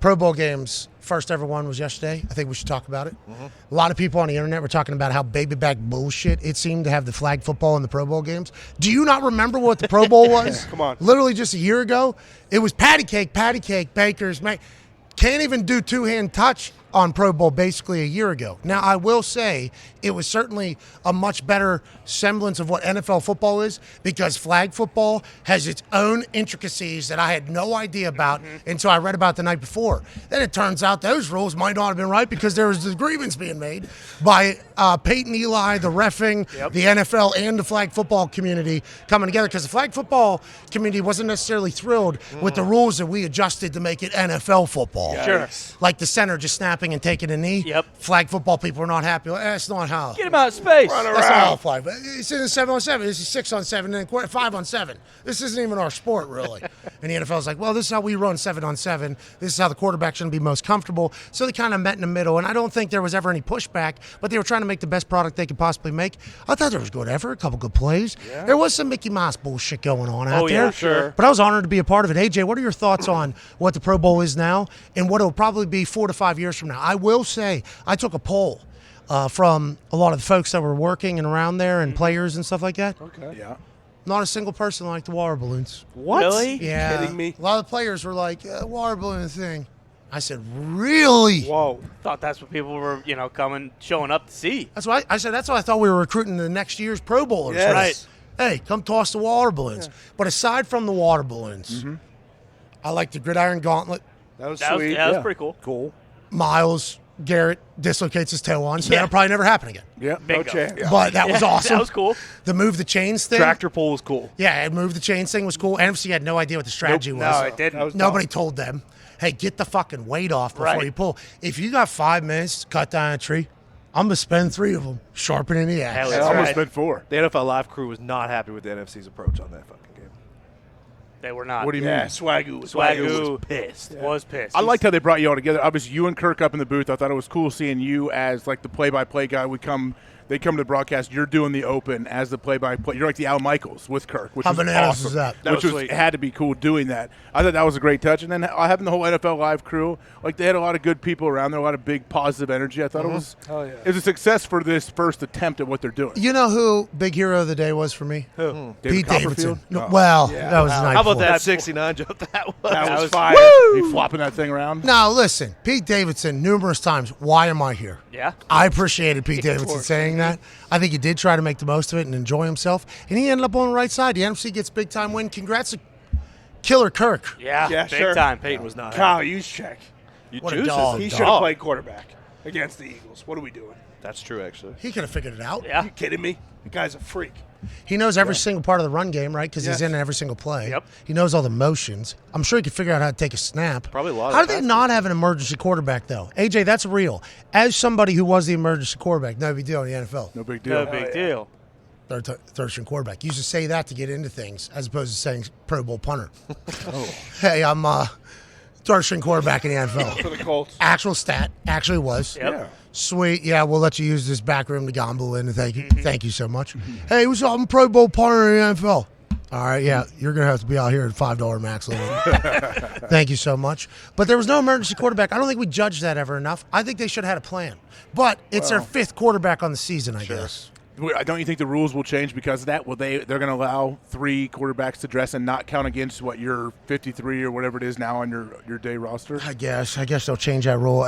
Pro Bowl games, first ever one was yesterday. I think we should talk about it. A lot of people on the internet were talking about how baby back bullshit it seemed to have the flag football in the Pro Bowl games. Do you not remember what the Pro Bowl was? Come on. Literally just a year ago. It was patty cake, bakers, can't even do two-hand touch on Pro Bowl basically a year ago. Now, I will say it was certainly a much better semblance of what NFL football is because flag football has its own intricacies that I had no idea about until I read about the night before. Then it turns out those rules might not have been right because there was disagreements being made by Peyton Eli, the reffing, the NFL, and the flag football community coming together because the flag football community wasn't necessarily thrilled with the rules that we adjusted to make it NFL football. Sure. Like the center just snapping and taking a knee. Flag football people are not happy. That's not how. Get him out of space. That's not how flag. It's in 7-on-7. This is 6-on-7 and then 5-on-7. This isn't even our sport, really. And the NFL's like, well, this is how we run 7-on-7. This is how the quarterback should be most comfortable. So they kind of met in the middle. And I don't think there was ever any pushback, but they were trying to make the best product they could possibly make. I thought there was good effort, a couple good plays. Yeah. There was some Mickey Mouse bullshit going on out there. Sure. But I was honored to be a part of it. AJ, what are your thoughts on what the Pro Bowl is now and what it'll probably be 4 to 5 years from now? I will say I took a poll from a lot of the folks that were working and around there and players and stuff like that. Okay. Yeah. Not a single person liked the water balloons. What? Really? Yeah. Kidding me? A lot of the players were like, water balloon thing. I said, really? Whoa. Thought that's what people were, showing up to see. That's why I said that's why I thought we were recruiting the next year's Pro Bowlers. Yes. Right. Hey, come toss the water balloons. Yeah. But aside from the water balloons, I like the gridiron gauntlet. That was That sweet. was pretty cool. Cool. Miles Garrett dislocates his toe on, so that'll probably never happen again. Yeah. Bingo. No chance. Yeah. But that was awesome. That was cool. The move the chains thing. Tractor pull was cool. Yeah, move the chains thing was cool. NFC had no idea what the strategy was. No, it didn't. Nobody told them, hey, get the fucking weight off before you pull. If you got 5 minutes to cut down a tree, I'm going to spend 3 of them sharpening the axe. I almost spent 4. The NFL Live crew was not happy with the NFC's approach on that fucking game. They were not. What do you mean? Swagoo was pissed. Was pissed. I liked how they brought you all together. Obviously, you and Kirk up in the booth. I thought it was cool seeing you as like the play-by-play guy. They come to the broadcast. You're doing the open as the play-by-play. You're like the Al Michaels with Kirk, which How was bananas awesome. is that? Which was sweet. It had to be cool doing that. I thought that was a great touch. And then having the whole NFL Live crew, like they had a lot of good people around there, a lot of big positive energy. I thought it was a success for this first attempt at what they're doing. You know who big hero of the day was for me? Who? Pete Davidson. Copperfield? No, Oh. well, that was the night How about before. that 69 jump? That was fire. He flopping that thing around. Now, listen, Pete Davidson, numerous times, why am I here? Yeah. I appreciated Pete Davidson saying that. I think he did try to make the most of it and enjoy himself. And he ended up on the right side. The NFC gets big-time win. Congrats to Killer Kirk. Yeah, Yeah, big sure. time. Peyton was not Kyle Juszczyk. What a Juice is dog. He a should have dog. played quarterback against the Eagles. What are we doing? That's true, actually. He could have figured it out. Yeah. Are you kidding me? The guy's a freak. He knows every single part of the run game, right? Because he's in every single play. Yep. He knows all the motions. I'm sure he could figure out how to take a snap. Probably a lot of How do they passes. not have an emergency quarterback, though? AJ, that's real. As somebody who was the emergency quarterback, no big deal in the NFL. No big deal. No big deal. Third string quarterback. You used to say that to get into things as opposed to saying Pro Bowl punter. Hey, I'm third string quarterback in the NFL. For the Colts. Actual stat. Actually was. Yep. Yeah. Sweet. Yeah, we'll let you use this back room to gamble in. Thank you. Thank you so much. Hey, what's up? I'm a Pro Bowl punter in the NFL. All right, yeah, you're going to have to be out here at $5 max limit. Thank you so much. But there was no emergency quarterback. I don't think we judged that ever enough. I think they should have had a plan. But it's their 5th quarterback on the season, I guess. Don't you think the rules will change because of that? Will they're going to allow 3 quarterbacks to dress and not count against what your 53 or whatever it is now on your day roster? I guess they'll change that rule.